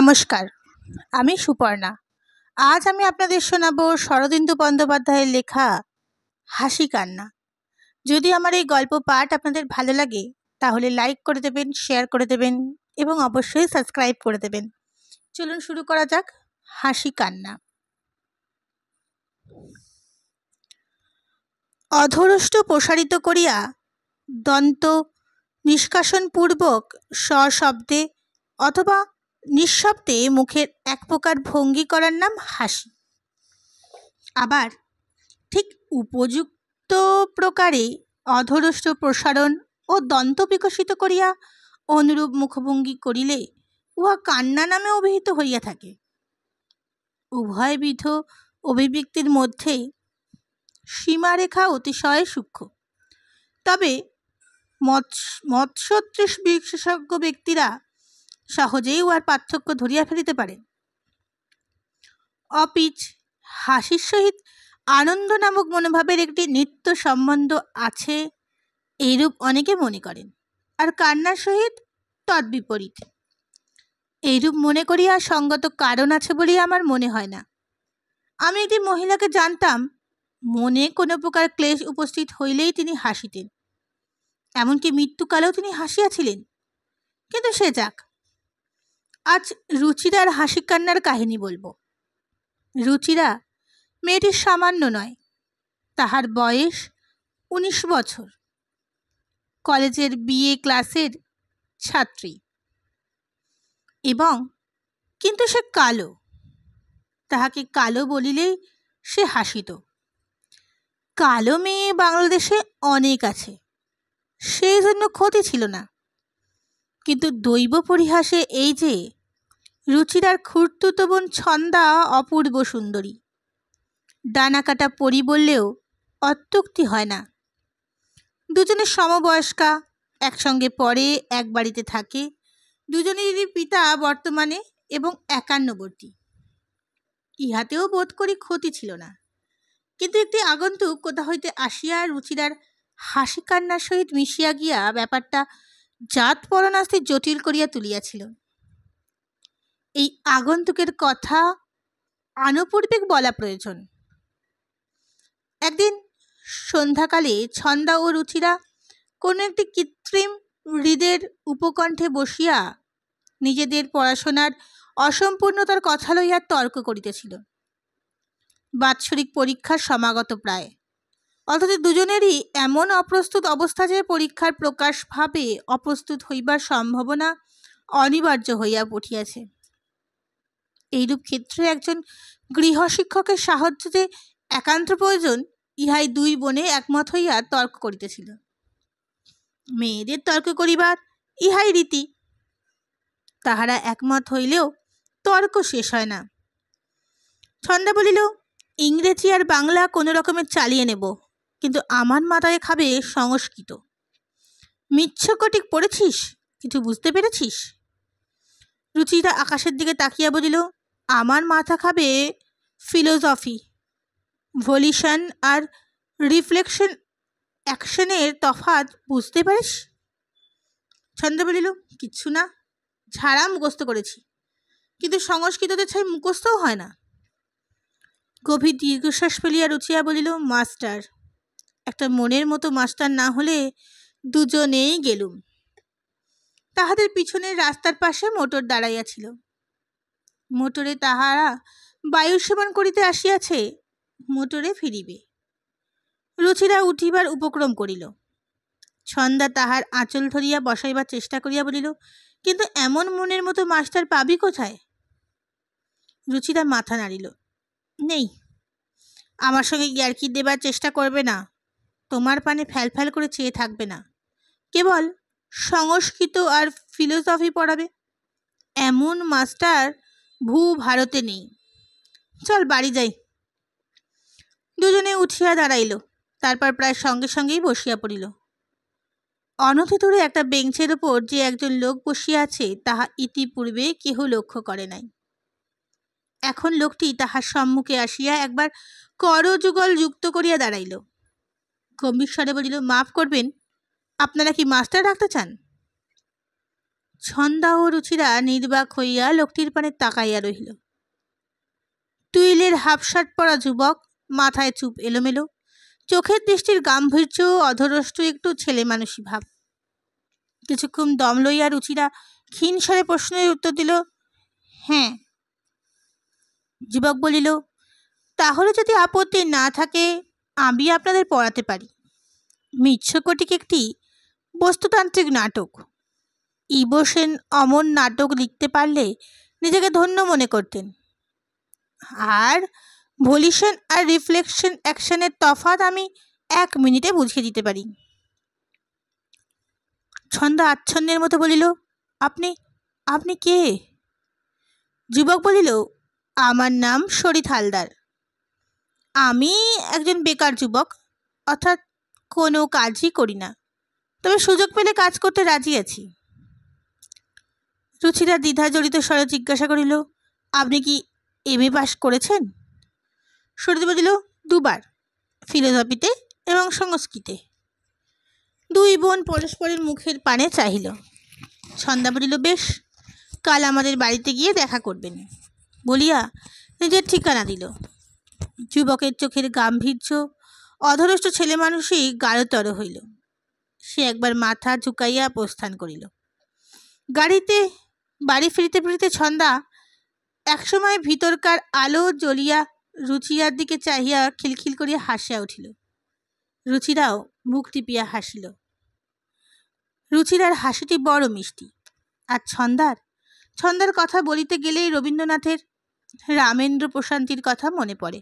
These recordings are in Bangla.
নমস্কার, আমি সুপর্ণা। আজ আমি আপনাদের শোনাবো শরদিন্দু বন্দ্যোপাধ্যায়ের লেখা হাসি কান্না। যদি আমার এই গল্প পাঠ আপনাদের ভালো লাগে তাহলে লাইক করে দেবেন, শেয়ার করে দেবেন এবং অবশ্যই সাবস্ক্রাইব করে দেবেন। চলুন শুরু করা যাক। হাসি কান্না। অধরষ্ট প্রসারিত করিয়া দন্ত নিষ্কাশনপূর্বক সশব্দে অথবা নিঃশব্দে মুখের এক প্রকার ভঙ্গি করার নাম হাসি। আবার ঠিক উপযুক্ত প্রকারে অধরষ্ট প্রসারণ ও দন্ত বিকশিত করিয়া অনুরূপ মুখভঙ্গি করিলে উহা কান্না নামে অভিহিত হইয়া থাকে। উভয়বিধ অভিব্যক্তির মধ্যে সীমারেখা অতিশয় সূক্ষ্ম। তবে মৎস্যতৃষ বিশেষজ্ঞ ব্যক্তিরা সহজেই উহার পার্থক্য ধরিয়া ফেলিতে পারে। অপিচ হাসির সহিত আনন্দ নামক মনোভাবের একটি নিত্য সম্বন্ধ আছে এইরূপ অনেকে মনে করেন, আর কান্নার সহিত তদ্বিপরীত। এইরূপ মনে করিয়া সঙ্গত কারণ আছে বলিয়া আমার মনে হয় না। আমি একটি মহিলাকে জানতাম, মনে কোনো প্রকার ক্লেশ উপস্থিত হইলেই তিনি হাসিতেন, এমনকি মৃত্যুকালেও তিনি হাসিয়াছিলেন। কিন্তু সে যাক, আজ রুচিরার হাসি কান্নার কাহিনী বলবো। রুচিরা মেয়েটি সামান্য নয়, তাহার বয়স 19 বছর, কলেজের বিএ ক্লাসের ছাত্রী, এবং কিন্তু সে কালো। তাহাকে কালো বলিলেই সে হাসিত। কালো মেয়ে বাংলাদেশে অনেক আছে, সেই জন্য ক্ষতি ছিল না। কিন্তু দৈব পরিহাসে এই যে রুচিরার খুড়তুতো বোন ছন্দা অপূর্ব সুন্দরী। ডানাকাটা পরি বললেও অত্যুক্তি হয় না। দুজনে সমবয়স্কা, একসঙ্গে পড়ে, এক বাড়িতে থাকে। দুজনেরই পিতা বর্তমানে এবং 51বর্তী। ইহাতেও বোধ করি ক্ষতি ছিল না। কিন্তু একটি আগন্তুক কোথা হইতে আসিয়া রুচিরার হাসি কান্নার সহিত মিশিয়া গিয়া ব্যাপারটা জাত পরনাস্তি জটিল করিয়া তুলিয়াছিল। এই আগন্তুকের কথা আনুপূর্বিক বলা প্রয়োজন। একদিন সন্ধ্যাকালে ছন্দা ও রুচিরা কোনো একটি কৃত্রিম হৃদের উপকণ্ঠে বসিয়া নিজেদের পড়াশোনার অসম্পূর্ণতার কথা লইয়া তর্ক করিতেছিল। বাৎসরিক পরীক্ষার সমাগত প্রায়, অথচ দুজনেরই এমন অপ্রস্তুত অবস্থা যে পরীক্ষার প্রকাশভাবে অপ্রস্তুত হইবার সম্ভাবনা অনিবার্য হইয়া উঠিয়াছে। এইরূপ ক্ষেত্রে একজন গৃহশিক্ষকের সাহায্য যে একান্ত প্রয়োজন, ইহাই দুই বোনে একমত হইয়া তর্ক করিতেছিল। মেয়েদের তর্ক করিবার ইহাই রীতি। তাহারা একমত হইলেও তর্ক শেষ হয় না। ছন্দা বলিল, ইংরেজি আর বাংলা কোনো রকমের চালিয়ে নেব, কিন্তু আমার মাথায় খাবে সংস্কৃত। মিচ্ছকটিক পড়েছিস, কিছু বুঝতে পেরেছিস? রুচিরা আকাশের দিকে তাকিয়া বলিল, আমার মাথা খাবে ফিলোসফি। ভলিউশন আর রিফ্লেকশন অ্যাকশনের তফাৎ বুঝতে পারিস? ছন্দা বলিল, কিচ্ছু না, ঝাড়া মুখস্থ করেছি, কিন্তু সংস্কৃততে ছাই মুখস্থও হয় না। গভীর দীর্ঘশ্বাস ফেলিয়া রুচিয়া বলিল, মাস্টার, একটা মনের মতো মাস্টার না হলে দুজনেই গেলুম। তাহাদের পিছনের রাস্তার পাশে মোটর দাঁড়াইয়াছিল। মোটরে তাহারা বায়ু সেবন করিতে আসিয়াছে, মোটরে ফিরিবে। রুচিরা উঠিবার উপক্রম করিল। ছন্দা তাহার আঁচল ধরিয়া বসাইবার চেষ্টা করিয়া বলিল, কিন্তু এমন মনের মতো মাস্টার পাবি কোথায়? রুচিরা মাথা নাড়িল, নেই। আমার সঙ্গে ইয়ার্কি দেবার চেষ্টা করবে না, তোমার পানে ফ্যাল ফ্যাল করে চেয়ে থাকবে না, কেবল সংস্কৃত আর ফিলোসফি পড়াবে। এমন মাস্টার ভারতে নেই। চল বাড়ি যাই। দুজনে উঠিয়া দাঁড়াইল, তারপর প্রায় সঙ্গে সঙ্গেই বসিয়া পড়িল। অনতিদূরে একটা বেঞ্চের ওপর যে একজন লোক বসিয়া আছে তাহা ইতিপূর্বে কেহ লক্ষ্য করে নাই। এখন লোকটি তাহার সম্মুখে আসিয়া একবার করযুগল যুক্ত করিয়া দাঁড়াইল। গম্ভীর স্বরে বলিল, মাফ করবেন, আপনারা কি মাস্টার রাখতে চান? ছন্দা ও রুচিরা নির্বাক হইয়া লোকটির পানে তাকাইয়া রহিল। টুইলের হাফ শার্ট পরা যুবক, মাথায় চুপ এলোমেলো, চোখের দৃষ্টির গাম্ভীর্য, অধরষ্ট একটু ছেলে মানুষী ভাব। কিছুক্ষণ দম লইয়া রুচিরা ক্ষীণ স্বরে প্রশ্নের উত্তর দিল, হ্যাঁ। যুবক বলিল, তাহলে যদি আপত্তি না থাকে আমি আপনাদের পড়াতে পারি। মিৎস্যকটিক একটি বস্তুতান্ত্রিক নাটক। ইবো সেন অমন নাটক লিখতে পারলে নিজেকে ধন্য মনে করতেন। আর ভলিউশন আর রিফ্লেকশন অ্যাকশনের তফাৎ আমি 1 মিনিটে বুঝিয়ে দিতে পারি। ছন্দা আচ্ছন্নের মতো বলিল, আপনি আপনি কে? যুবক বলিল, আমার নাম শরীর হালদার। আমি একজন বেকার যুবক, অর্থাৎ কোনো কাজই করি না, তবে সুযোগ পেলে কাজ করতে রাজি আছি। রুচিরা দ্বিধাজড়িত স্বরে জিজ্ঞাসা করিল, আপনি কি MA পাস করেছেন? শরীর বলিল, 2 বার, ফিলোসফিতে এবং সংস্কৃতে। 2 বোন পরস্পরের মুখের পানে চাহিল। ছন্দা বলিল, বেশ, কাল আমাদের বাড়িতে গিয়ে দেখা করবেন, বলিয়া নিজের ঠিকানা দিল। যুবকের চোখের গাম্ভীর্য অধরষ্ট ছেলে মানুষই গাঢ়তর হইল। সে একবার মাথা ঝুঁকাইয়া প্রস্থান করিল। গাড়িতে বাড়ি ফিরিতে ফিরিতে ছন্দা একসময় ভিতরকার আলো জ্বলিয়া রুচিরার দিকে চাহিয়া খিলখিল করিয়া হাসিয়া উঠিল। রুচিরাও মুখ টিপিয়া হাসিল। রুচিরার হাসিটি বড় মিষ্টি। আর ছন্দার কথা বলিতে গেলেই রবীন্দ্রনাথের রামেন্দ্র প্রশান্তির কথা মনে পড়ে।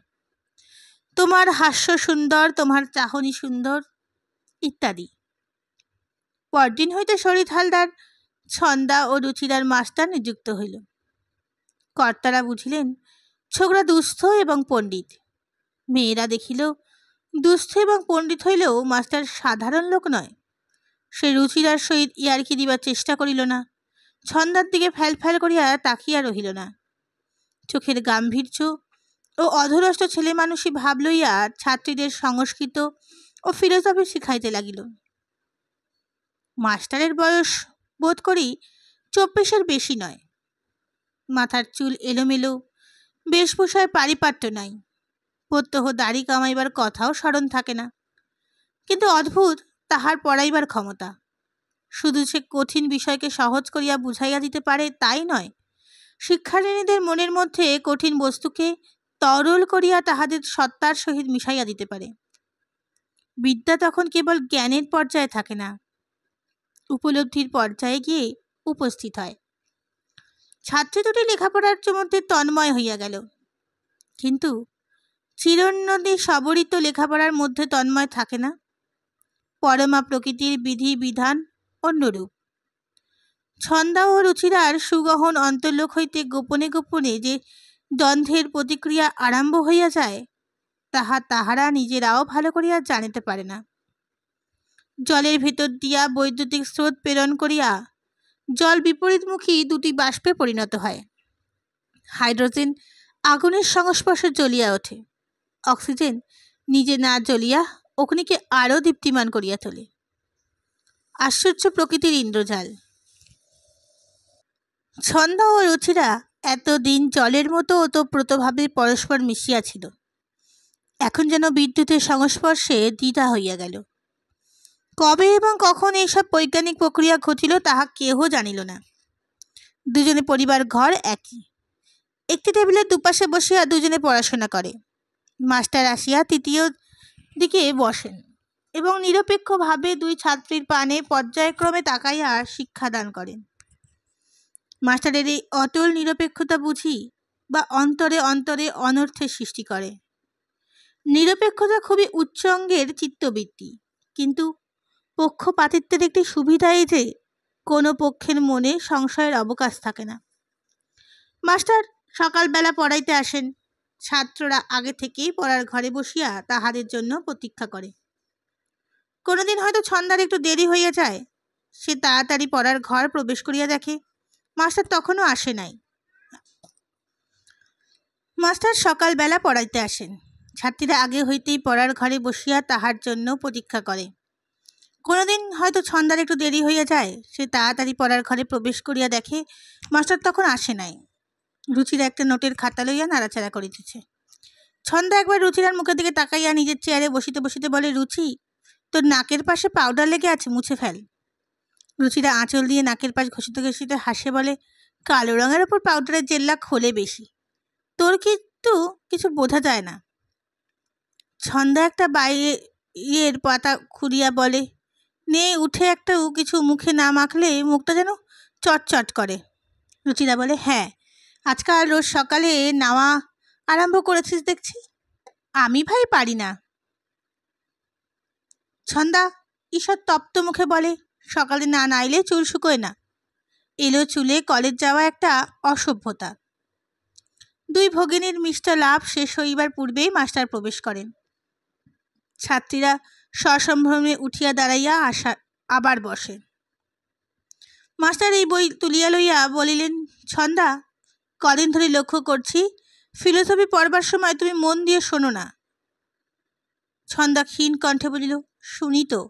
তোমার হাস্য সুন্দর, তোমার চাহনি সুন্দর ইত্যাদি। পরদিন হইতে শরীর হালদার ছন্দা ও রুচিরার মাস্টার নিযুক্ত হইল। কর্তারা বুঝিলেন ছোকরা দুস্থ এবং পণ্ডিত। মেয়েরা দেখিল দুস্থ এবং পণ্ডিত হইলেও মাস্টার সাধারণ লোক নয়। সে রুচিরার সহিত ইয়ার্কি দিবার চেষ্টা করিল না, ছন্দার দিকে ফ্যাল ফ্যাল করিয়া তাকিয়া রহিল না। চোখের গাম্ভীর্য ও অধরষ্ট ছেলে মানুষই ভাব লইয়া ছাত্রীদের সংস্কৃত ও ফিলোসফি শিখাইতে লাগিল। মাস্টারের বয়স বোধ করি 24-এর বেশি নয়। মাথার চুল এলোমেলো, বেশভূষায় পারিপাট্য নাই, প্রত্যহ দাড়ি কামাইবার কথাও স্মরণ থাকে না। কিন্তু অদ্ভুত তাহার পড়াইবার ক্ষমতা। শুধু সে কঠিন বিষয়কে সহজ করিয়া বুঝাইয়া দিতে পারে তাই নয়, শিক্ষার্থীদের মনের মধ্যে কঠিন বস্তুকে তরল করিয়া তাহাদের সত্তার সহিত মিশাইয়া দিতে পারে। বিদ্যা তখন কেবল জ্ঞানের পর্যায়ে থাকে না, উপলব্ধির পর্যায়ে গিয়ে উপস্থিত হয়। ছাত্রী দুটি লেখাপড়ার মধ্যে তন্ময় হইয়া গেল, কিন্তু চিরোন্নতি সবরিত লেখাপড়ার মধ্যে তন্ময় থাকে না। পরমা প্রকৃতির বিধি বিধান অন্যরূপ। ছন্দা ও রুচিরার সুগহন অন্তর্লোক হইতে গোপনে গোপনে যে দ্বন্দ্বের প্রতিক্রিয়া আরম্ভ হইয়া যায়, তাহারা নিজেরাও ভালো করিয়া জানিতে পারে না। জলের ভেতর দিয়া বৈদ্যুতিক স্রোত প্রেরণ করিয়া জল বিপরীতমুখী দুটি বাষ্পে পরিণত হয়। হাইড্রোজেন আগুনের সংস্পর্শে জ্বলিয়া ওঠে, অক্সিজেন নিজে না জ্বলিয়া অগ্নিকে আরও দীপ্তিমান করিয়া তোলে। আশ্চর্য প্রকৃতির ইন্দ্রজাল। ছন্দা ও রুচিরা এতদিন জলের মতো ওতপ্রোতভাবে পরস্পর মিশিয়া ছিল, এখন যেন বিদ্যুতের সংস্পর্শে দ্বিধা হইয়া গেল। কবে এবং কখন এইসব বৈজ্ঞানিক প্রক্রিয়া ঘটিল তাহা কেহ জানিল না। দুজনে পরিবার ঘর একই, একটি টেবিলের দুপাশে বসিয়া দুজনে পড়াশোনা করে। মাস্টার আসিয়া তৃতীয় দিকে বসেন এবং নিরপেক্ষভাবে 2 ছাত্রীর পানে পর্যায়ক্রমে তাকাইয়া শিক্ষাদান করেন। মাস্টারের এই অটল নিরপেক্ষতা বুঝি বা অন্তরে অন্তরে অনর্থের সৃষ্টি করে। নিরপেক্ষতা খুবই উচ্চ অঙ্গের চিত্তবৃত্তি, কিন্তু পক্ষপাতিত্বের একটি সুবিধা এই যে কোনো পক্ষের মনে সংশয়ের অবকাশ থাকে না। মাস্টার সকালবেলা পড়াইতে আসেন, ছাত্ররা আগে থেকেই পড়ার ঘরে বসিয়া তাহাদের জন্য প্রতীক্ষা করে। কোনোদিন হয়তো ছন্দার একটু দেরি হইয়া যায়, সে তাড়াতাড়ি পড়ার ঘর প্রবেশ করিয়া দেখে মাস্টার তখনও আসে নাই। মাস্টার সকালবেলা পড়াইতে আসেন, ছাত্রীরা আগে হইতেই পড়ার ঘরে বসিয়া তাহার জন্য প্রতীক্ষা করে। কোনোদিন হয়তো ছন্দার একটু দেরি হইয়া যায়, সে তাড়াতাড়ি পড়ার ঘরে প্রবেশ করিয়া দেখে মাস্টার তখন আসে নাই। রুচিরা একটা নোটের খাতা লইয়া নাড়াচাড়া করিতেছে। ছন্দা একবার রুচিরার মুখের দিকে তাকাইয়া নিজের চেয়ারে বসিতে বসিতে বলে, রুচি, তোর নাকের পাশে পাউডার লেগে আছে, মুছে ফেল। রুচিরা আঁচল দিয়ে নাকের পাশ ঘষিতে ঘষিতে হাসে, বলে, কালো রঙের ওপর পাউডারের জেল্লা খোলে বেশি, তোর কিন্তু কিছু বোঝা যায় না। ছন্দা একটা বাইয়ের পাতা খুঁড়িয়া বলে, নে উঠে একটা কিছু মুখে না মাখলে মুখটা যেন চটচট করে। রুচিরা বলে, হ্যাঁ, আজকাল রোজ সকালে নাওয়া আরম্ভ করেছিস দেখছি। আমি ভাই পারি না। ছন্দা ঈষৎ তপ্ত মুখে বলে, সকালে না নাইলে চুল শুকোয় না। এলো চুলে কলেজ যাওয়া একটা অসভ্যতা। দুই ভগিনীর মিষ্ট লাভ শেষ হইবার পূর্বেই মাস্টার প্রবেশ করেন। ছাত্রীরা সসম্ভ্রমে উঠিয়া দাঁড়াইয়া আবার বসে। মাস্টার এই বই তুলিয়া লইয়া বলিলেন, ছন্দা, কদিন ধরে লক্ষ্য করছি ফিলোসফি পড়বার সময় তুমি মন দিয়ে শোনো না। ছন্দা ক্ষীণ কণ্ঠে বলিল, শুনি তো।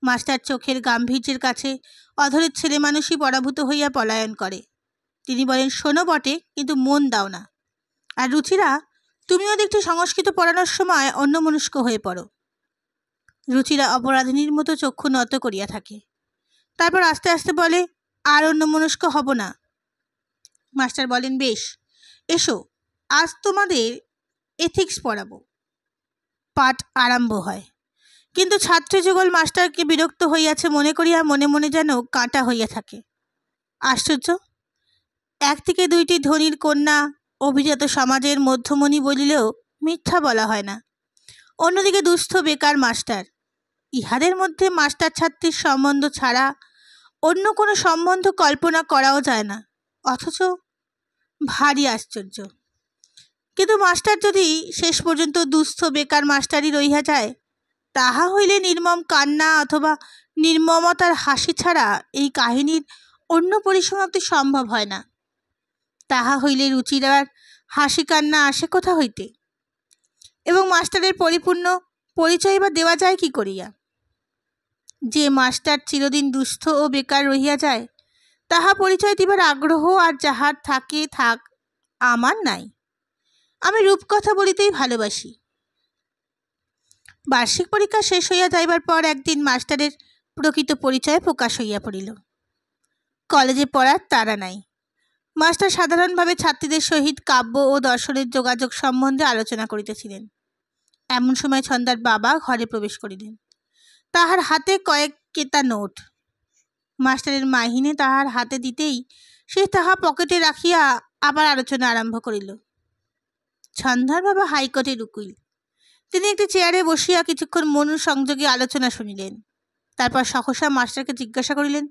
মাস্টার চোখের গাম্ভীর্যের কাছে অধরের ছেলে মানুষই পরাভূত হইয়া পলায়ন করে। তিনি বলেন, শোনো বটে, কিন্তু মন দাও না। আর রুচিরা, তুমিও দেখছি সংস্কৃত পড়ানোর সময় অন্যমনস্ক হয়ে পড়ো। রুচিরা অপরাধিনীর মতো চক্ষু নত করিয়া থাকে। তারপর আস্তে আস্তে বলে, আর অন্যমনস্ক হব না। মাস্টার বলেন, বেশ, এসো, আজ তোমাদের এথিক্স পড়াবো। পাঠ আরম্ভ হয়, কিন্তু ছাত্রী যুগল মাস্টারকে বিরক্ত হইয়াছে মনে করিয়া মনে মনে যেন কাঁটা হইয়া থাকে। আশ্চর্য, একদিকে দুইটি ধনীর কন্যা অভিজাত সমাজের মধ্যমণি বলিলেও মিথ্যা বলা হয় না, অন্যদিকে দুস্থ বেকার মাস্টার। ইহাদের মধ্যে মাস্টার ছাত্রীর সম্বন্ধ ছাড়া অন্য কোনো সম্বন্ধ কল্পনা করাও যায় না, অথচ ভারী আশ্চর্য। কিন্তু মাস্টার যদি শেষ পর্যন্ত দুস্থ বেকার মাস্টারই রহিয়া যায়, তাহা হইলে নির্মম কান্না অথবা নির্মমতার হাসি ছাড়া এই কাহিনীর অন্য পরিসমাপ্তি সম্ভব হয় না। তাহা হইলে রুচিরার হাসি কান্না আসে কোথা হইতে, এবং মাস্টারের পরিপূর্ণ পরিচয় বা দেওয়া যায় কি করিয়া? যে মাস্টার চিরদিন দুস্থ ও বেকার রহিয়া যায়, তাহা পরিচয় দিবার আগ্রহ আর যাহার থাকে থাক, আমার নাই। আমি রূপকথা বলিতেই ভালোবাসি। বার্ষিক পরীক্ষা শেষ হইয়া যাইবার পর একদিন মাস্টারের প্রকৃত পরিচয় প্রকাশ হইয়া পড়িল। কলেজে পড়ার তাড়া নাই। মাস্টার সাধারণভাবে ছাত্রীদের সহিত কাব্য ও দর্শনের যোগাযোগ সম্বন্ধে আলোচনা করিতেছিলেন। এমন সময় ছন্দার বাবা ঘরে প্রবেশ করিলেন। তাহার হাতে কয়েক কেতা নোট। মাস্টারের মাহিনে তাহার হাতে দিতেই সে তাহা পকেটে রাখিয়া আবার আলোচনা আরম্ভ করিল। ছন্দার বাবা হাইকোর্টের উকিল। তিনি একটি চেয়ারে বসিয়া কিছুক্ষণ মন সংযোগে আলোচনা শুনিলেন। তারপর সহসা মাস্টারকে জিজ্ঞাসা করিলেন,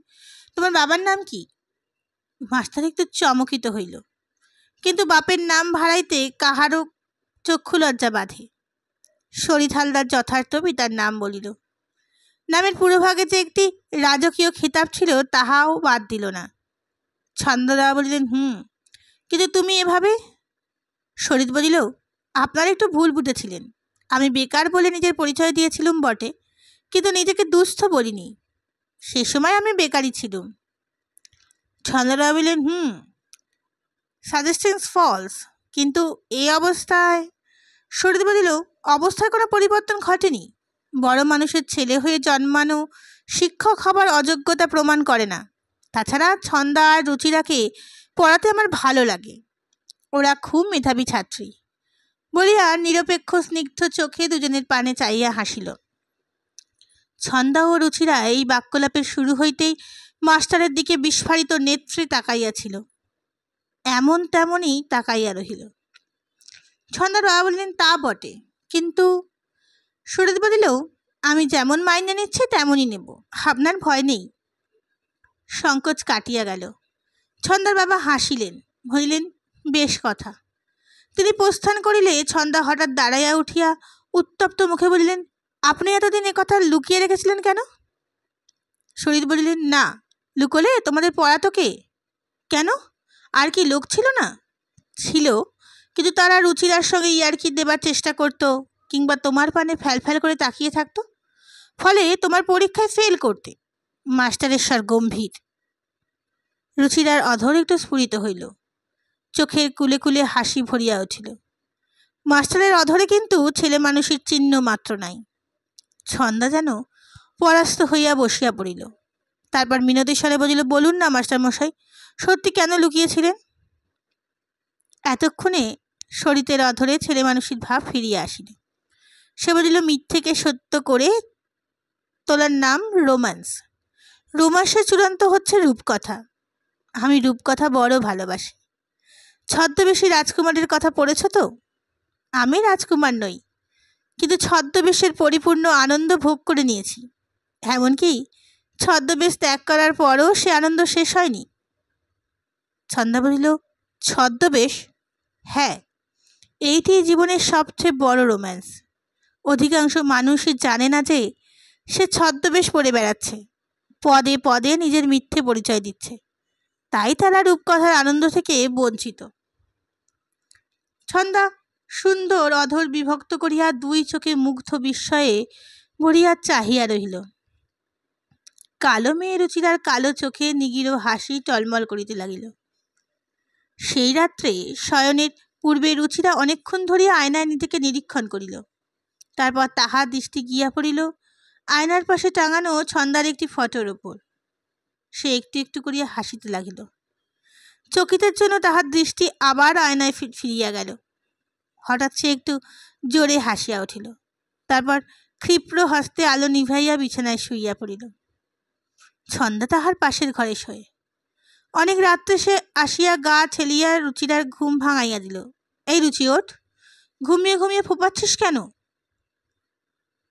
তোমার বাবার নাম কি? মাস্টার একটু চমকিত হইল, কিন্তু বাপের নাম ভাড়াইতে কাহারও চক্ষু লজ্জা বাঁধে। শরীর হালদার যথার্থ পিতার নাম বলিল। নামের পুরোভাগে যে একটি রাজকীয় খেতাব ছিল, তাহাও বাদ দিল না। ছন্দদা বলিলেন, কিন্তু তুমি এভাবে? শরীর বলিল, আপনার একটু ভুল বুঝেছিলেন। আমি বেকার বলে নিজের পরিচয় দিয়েছিলুম বটে, কিন্তু নিজেকে দুস্থ বলিনি। সে সময় আমি বেকারই ছিলুম। ছন্দদা বললেন, সাজেশনস ফলস, কিন্তু এই অবস্থায়? শরীর বলিল, অবস্থায় কোনো পরিবর্তন ঘটেনি। বড় মানুষের ছেলে হয়ে জন্মানো শিক্ষক হবার অযোগ্যতা প্রমাণ করে না। তাছাড়া ছন্দা আর রুচিরাকে পড়াতে আমার ভালো লাগে, ওরা খুব মেধাবী ছাত্রী বলিয়া নিরপেক্ষ স্নিগ্ধ চোখে দুজনের পানে চাইয়া হাসিল। ছন্দা ও রুচিরা এই বাক্যলাপের শুরু হইতেই মাস্টারের দিকে বিস্ফারিত নেত্রে তাকাইয়াছিল, এমন তেমনই তাকাইয়া রহিল। ছন্দার বাবা বললেন, তা বটে, কিন্তু? সুরত বলিল, আমি যেমন মাইনে নিচ্ছি তেমনই নেব, আপনার ভয় নেই। সংকোচ কাটিয়া গেল। ছন্দার বাবা হাসিলেন, বলিলেন, বেশ কথা। তিনি প্রস্থান করিলে ছন্দা হঠাৎ দাঁড়াইয়া উঠিয়া উত্তপ্ত মুখে বলিলেন, আপনি এতদিন কথা লুকিয়ে রেখেছিলেন কেন? শরীর বলিলেন, না, লুকোলে তোমাদের পড়াতো কে? কেন, আর কি লোক ছিল না? ছিল, কিন্তু তারা রুচিরার সঙ্গে ইয়ার্কি দেবার চেষ্টা করত, কিংবা তোমার পানে ফ্যাল ফ্যাল করে তাকিয়ে থাকতো। ফলে তোমার পরীক্ষায় ফেল করতে। মাস্টারের স্বর গম্ভীর। রুচিরার অধর একটু স্ফুরিত হইল, চোখের কুলে কুলে হাসি ভরিয়া উঠিল। মাস্টারের অধরে কিন্তু ছেলে মানুষের চিহ্ন মাত্র নাই। ছন্দা যেন পরাস্ত হইয়া বসিয়া পড়িল। তারপর মিনতি স্বরে বলিল, বলুন না মাস্টার মশাই, সত্যি কেন লুকিয়েছিলেন? এতক্ষণে শরীরের অধরে ছেলে মানুষের ভাব ফিরিয়া আসিল। সে বলিল, মিথ্যেকে সত্য করে তোলার নাম রোম্যান্স। রোমান্সের চূড়ান্ত হচ্ছে রূপকথা। আমি রূপকথা বড় ভালোবাসি। ছদ্মবেশী রাজকুমারের কথা পড়েছ তো? আমি রাজকুমার নই, কিন্তু ছদ্মবেশের পরিপূর্ণ আনন্দ ভোগ করে নিয়েছি। এমনকি ছদ্মবেশ ত্যাগ করার পরও সে আনন্দ শেষ হয়নি। ছন্দা বলিল, ছদ্মবেশ? হ্যাঁ, এইটি জীবনের সবচেয়ে বড় রোম্যান্স। অধিকাংশ মানুষই জানে না যে সে ছদ্মবেশ পরে বেড়াচ্ছে, পদে পদে নিজের মিথ্যে পরিচয় দিচ্ছে। তাই তারা রূপকথার আনন্দ থেকে বঞ্চিত। ছন্দা সুন্দর অধর বিভক্ত করিয়া দুই চোখে মুগ্ধ বিস্ময়ে ভরিয়া চাহিয়া রহিল। কালো মেয়ে রুচিরার কালো চোখে নিগিড় হাসি টলমল করিতে লাগিল। সেই রাত্রে শয়নের পূর্বে রুচিরা অনেকক্ষণ ধরিয়া আয়নায় নিজেকে নিরীক্ষণ করিল। তারপর তাহার দৃষ্টি গিয়া পড়িল আয়নার পাশে টাঙানো ছন্দার একটি ফটোর ওপর। সে একটু একটু করিয়া হাসিতে লাগিল। চকিতের জন্য তাহার দৃষ্টি আবার আয়নায় ফিরিয়া গেল। হঠাৎ সে একটু জোরে হাসিয়া উঠিল। তারপর ক্ষিপ্র হস্তে আলো নিভাইয়া বিছানায় শুইয়া পড়িল। ছন্দা তাহার পাশের ঘরে শোয়। অনেক রাত্রে সে আসিয়া গা ঠেলিয়া রুচিরার ঘুম ভাঙাইয়া দিল। এই রুচি, ওঠ, ঘুমিয়ে ঘুমিয়ে ফোপাচ্ছিস কেন?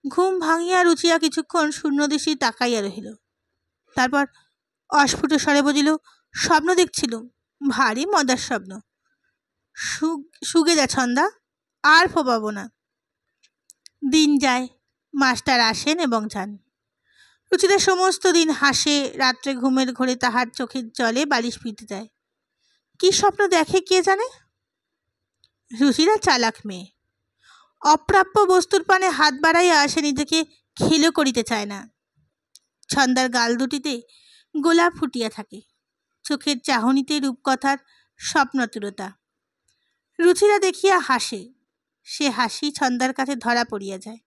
ঘুম ভাঙিয়া রুচিয়া কিছুক্ষণ শূন্যদৃষ্টি তাকাইয়া রহিল। তারপর অস্ফুট স্বরে বলিল, স্বপ্ন দেখছিলুম, ভারী মজার স্বপ্ন। সুগে যা ছন্দা, আর ফোপাবো না। দিন যায়, মাস্টার আসেন এবং যান। রুচিরা সমস্ত দিন হাসে, রাত্রে ঘুমের ঘোরে তাহার চোখের জলে বালিশ ফিরতে যায়। কি স্বপ্ন দেখে কে জানে? রুচিরা চালাক মেয়ে। অপ্রাপ্য বস্তুর পানে হাত বাড়াইয়া সে নিজেকে খেলো করিতে চায় না। ছন্দার গাল দুটিতে গোলাপ ফুটিয়া থাকে, চোখের চাহনিতে রূপকথার স্বপ্নতুরতা। রুচিরা দেখিয়া হাসে, সে হাসি ছন্দার কাছে ধরা পড়িয়া যায়।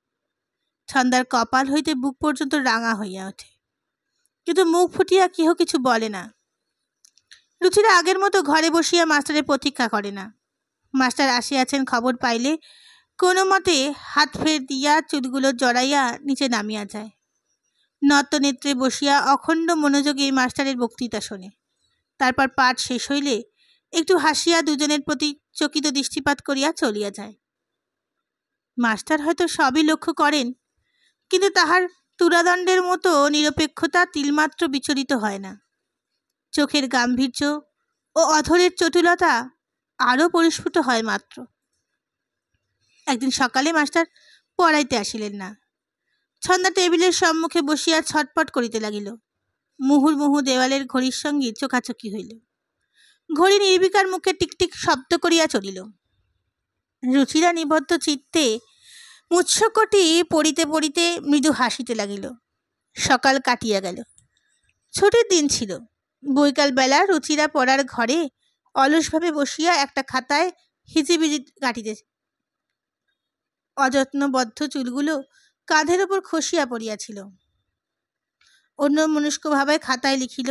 ছন্দার কপাল হইতে বুক পর্যন্ত রাঙা হইয়া ওঠে, কিন্তু মুখ ফুটিয়া কেহ কিছু বলে না। রুচিরা আগের মতো ঘরে বসিয়া মাস্টারের প্রতীক্ষা করে না। মাস্টার আসিয়াছেন খবর পাইলে কোনো মতে হাত ফের দিয়া চুলগুলো জড়াইয়া নিচে নামিয়া যায়। নত নেত্রে বসিয়া অখণ্ড মনোযোগে মাস্টারের বক্তৃতা শোনে। তারপর পাঠ শেষ হইলে একটু হাসিয়া দুজনের প্রতি চকিত দৃষ্টিপাত করিয়া চলিয়া যায়। মাস্টার হয়তো সবই লক্ষ্য করেন, কিন্তু তাহার তুরাদণ্ডের মতো নিরপেক্ষতা তিলমাত্র বিচলিত হয় না। চোখের গাম্ভীর্য ও অধরের চটুলতা আরও পরিস্ফুট হয় মাত্র। একদিন সকালে মাস্টার পড়াইতে আসিলেন না। ছন্দা টেবিলের সম্মুখে বসিয়া ছটপট করিতে লাগিল। মুহুর্মুহু দেওয়ালের ঘড়ির সঙ্গে চোখাচোখি হইল। ঘড়ি নির্বিকার মুখে টিকটিক শব্দ করিয়া চলিল। রুচিরা নিবদ্ধ চিত্তে মুৎসকটি পড়িতে পড়িতে মৃদু হাসিতে লাগিল। সকাল কাটিয়া গেল। ছুটির দিন ছিল। বৈকাল বেলা রুচিরা পড়ার ঘরে অলসভাবে বসিয়া একটা খাতায় হিজিবিজি কাটিতেছে। অযত্নবদ্ধ চুলগুলো কাঁধের ওপর খসিয়া পড়িয়াছিল। অন্য মনস্কভাবে খাতায় লিখিল,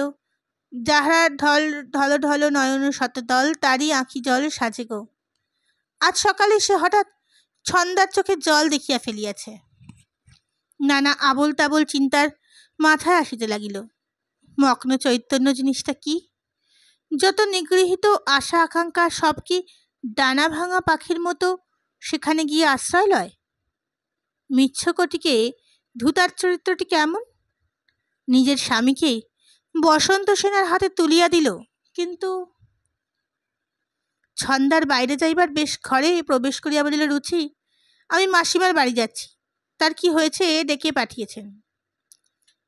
যাহারা ঢল ঢল ঢল নয়ন শতদল, তারই আঁখি জল সাজে গো। আজ সকালে সে হঠাৎ ছন্দার চোখে জল দেখিয়া ফেলিয়াছে। নানা আবোল তাবোল চিন্তার মাথায় আসিতে লাগিল। মগ্ন চৈতন্য জিনিসটা কি? যত নিগৃহীত আশা আকাঙ্ক্ষা সব কি ডানা ভাঙা পাখির মতো সেখানে গিয়ে আশ্রয় লয়? মিচ্ছকটিকে ধূতার চরিত্রটি কেমন? নিজের স্বামীকে বসন্ত সেনার হাতে তুলিয়া দিল, কিন্তু ছন্দার বাইরে যাইবার বেশ ঘরে প্রবেশ করিয়া বলিল, রুচি, আমি মাসিমার বাড়ি যাচ্ছি, তার কি হয়েছে ডেকে পাঠিয়েছেন।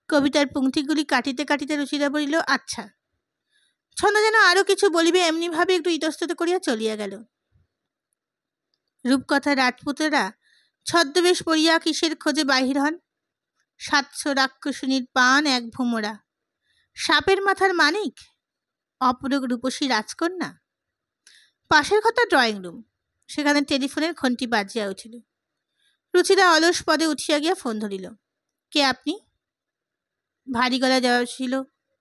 কবিতার পংক্তিগুলি কাটিতে কাটিতে রুচিরা বলিল, আচ্ছা। ছন্দা যেন আরো কিছু বলিবে এমনিভাবে একটু ইতস্তত করিয়া চলিয়া গেল। রূপকথার রাজপুত্রেরা ছদ্মবেশ পড়িয়া কিসের খোঁজে বাহির হন? 700 রাক্ষসিনীর পান এক ভোমরা, সাপের মাথার মানিক, অপরূপ রূপসী রাজকন্যা। পাশের ঘরটা ড্রয়িং রুম, সেখানে টেলিফোনের ঘন্টি বাজিয়া উঠিল। রুচিরা অলস পদে উঠিয়া গিয়া ফোন ধরিল। কে আপনি? ভারী গলায় জবাব ছিল,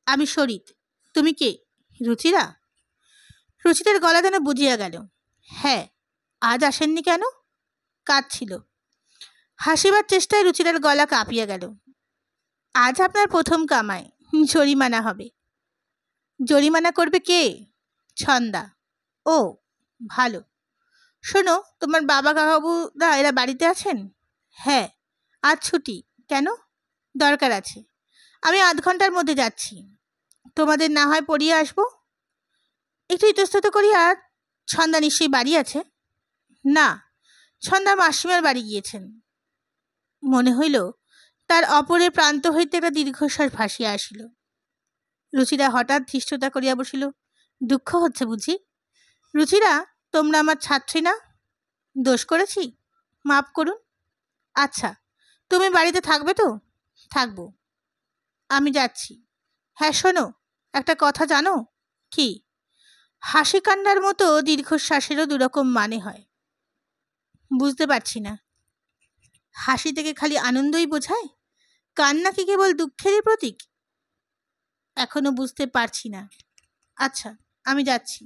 আমি শরিত। তুমি কে? রুচিরা? রুচিতার গলা যেন বুঝিয়া গেল। হ্যাঁ, আজ আসেননি কেন? কাজ ছিল। হাসিবার চেষ্টায় রুচিরার গলা কাঁপিয়া গেল। আজ আপনার প্রথম কামাই, জরিমানা হবে। জরিমানা করবে কে? ছন্দা। ও ভালো। শোনো, তোমার বাবা কাকাবুরা এরা বাড়িতে আছেন? হ্যাঁ, আজ ছুটি। কেন? দরকার আছে। আমি আধ ঘন্টার মধ্যে যাচ্ছি। তোমাদের না হয় পড়িয়ে আসবো। একটু ইতস্তত করিয়া, ছন্দা নিশ্চয়ই বাড়ি আছে? না, ছন্দা মাসিমার বাড়ি গিয়েছেন। মনে হইল তার অপরের প্রান্ত হইতে একটা দীর্ঘশ্বাস ভাসিয়া আসিল। রুচিরা হঠাৎ ধৃষ্টতা করিয়া বসিল। দুঃখ হচ্ছে বুঝি? রুচিরা, তোমরা আমার ছাত্রী না? দোষ করেছি? মাপ করুন। আচ্ছা, তুমি বাড়িতে থাকবে তো? থাকবো। আমি যাচ্ছি। হ্যাঁ শোনো, একটা কথা জানো? কি? হাসি কান্নার মতো দীর্ঘশ্বাসেরও দুরকম মানে হয়। বুঝতে পারছি না। হাসি থেকে খালি আনন্দই বোঝায়? কান্না কি কেবল দুঃখেরই প্রতীক? এখনো বুঝতে পারছি না। আচ্ছা, আমি যাচ্ছি।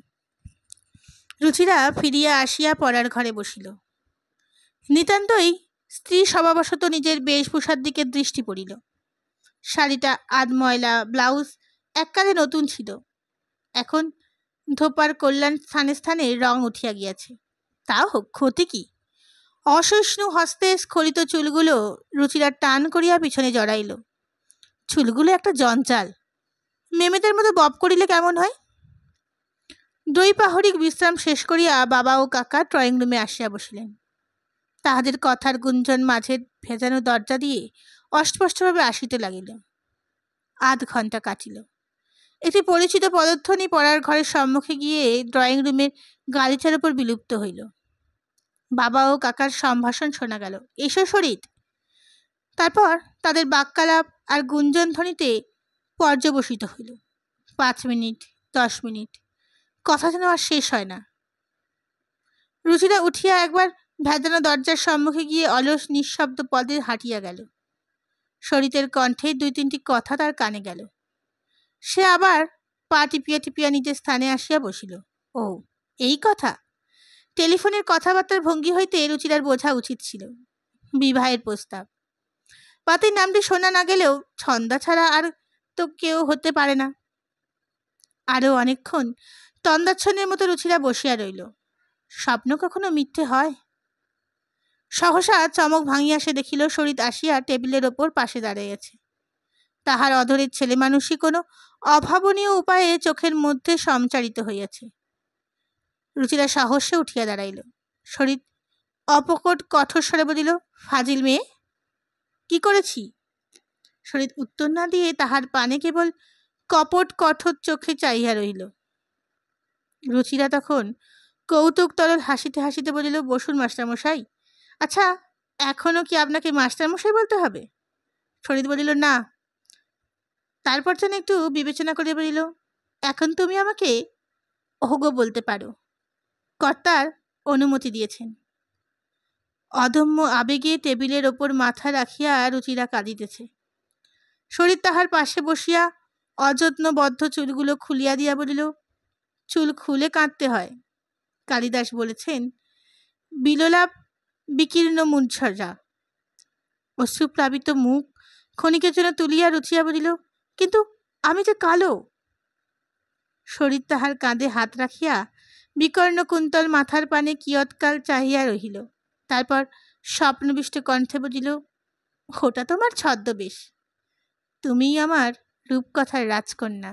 রুচিরা ফিরিয়া আসিয়া পড়ার ঘরে বসিল। নিতান্তই স্ত্রী স্বভাবশত নিজের বেশভূষার দিকে দৃষ্টি পড়িল। শাড়িটা আধ ময়লা, ব্লাউজ এককালে নতুন ছিল, এখন ধোপার কল্যাণ স্থানে স্থানে রং উঠিয়া গিয়াছে। তাও হোক, ক্ষতি কি? অসহিষ্ণু হস্তে স্খলিত চুলগুলো রুচিরা টান করিয়া পিছনে জড়াইল। চুলগুলো একটা জঞ্জাল। মেমেদের মতো বব করিলে কেমন হয়? দ্বৈপাহরিক বিশ্রাম শেষ করিয়া বাবা ও কাকা ড্রয়িং রুমে আসিয়া বসিলেন। তাহাদের কথার গুঞ্জন মাঝে ভেজানো দরজা দিয়ে অস্পষ্টভাবে আসিতে লাগিল। আধ ঘন্টা কাটিল। একটি পরিচিত পদধ্বনি পড়ার ঘরের সম্মুখে গিয়ে ড্রয়িং রুমের গালিচার উপর বিলুপ্ত হইল। বাবা ও কাকার সম্ভাষণ শোনা গেল, এসো শরিত। তারপর তাদের বাক্যালাপ আর গুঞ্জন ধ্বনিতে পর্যবসিত হইল। 5 মিনিট, 10 মিনিট, কথা যেন আর শেষ হয় না। রুচিরা উঠিয়া একবার ভেজানো দরজার সম্মুখে গিয়ে অলস নিঃশব্দ পদে হাঁটিয়া গেল। শরিতের কণ্ঠে 2-3টি কথা তার কানে গেল। সে আবার পা টিপিয়া টিপিয়া নিজের স্থানে আসিয়া বসিল। ও, এই কথা! টেলিফোনের কথাবার্তার ভঙ্গি হইতে রুচিরার বোঝা উচিত ছিল বিবাহের প্রস্তাব। পাতির নামটি শোনা না গেলেও ছন্দা ছাড়া আর তো কেউ হতে পারে না। আরও অনেকক্ষণ তন্দাচ্ছন্নের মতো রুচিরা বসিয়া রইল। স্বপ্ন কখনো মিথ্যে হয়? সহসা চমক ভাঙিয়া সে দেখিল শরিত আসিয়া টেবিলের ওপর পাশে দাঁড়াইয়াছে। তাহার অধরের ছেলে মানুষই কোনো অভাবনীয় উপায়ে চোখের মধ্যে সঞ্চারিত হইয়াছে। রুচিরা সাহসে উঠিয়া দাঁড়াইল। শরিত অপকট কঠোর স্বরে বলিল, ফাজিল মেয়ে, কি করেছি? শরিত উত্তর না দিয়ে তাহার পানে কেবল কপট কঠোর চোখে চাইয়া রহিল। রুচিরা তখন কৌতুক তরল হাসিতে হাসিতে বলিল, বসুন মাস্টারমশাই। আচ্ছা, এখনো কি আপনাকে মাস্টারমশাই বলতে হবে? শরিত বলিল, না। তারপর যেন একটু বিবেচনা করে বলিল, এখন তুমি আমাকে ওগো বলতে পারো। কর্তার অনুমতি দিয়েছেন। অদম্য আবেগে টেবিলের ওপর মাথা রাখিয়া রুচিরা কাঁদিতেছে। শরিত তাহার পাশে বসিয়া অযত্নবদ্ধ চুলগুলো খুলিয়া দিয়া বলিল, চুল খুলে কাঁদতে হয়। কালিদাস বলেছেন, বিলোলাপ বিকীর্ণ মূর্ছরা। অশ্রুপ্লাবিত মুখ ক্ষণিকের জন্য তুলিয়া রুচিয়া বলিল, কিন্তু আমি যে কালো। শরিত তাহার কাঁধে হাত রাখিয়া বিকর্ণ কুন্তল মাথার পানে কিয়ৎকাল চাহিয়া রহিল। তারপর স্বপ্নবিষ্ট কণ্ঠে বলিল, ওটা তোমার ছদ্মবেশ, তুমিই আমার রূপকথার রাজকন্যা।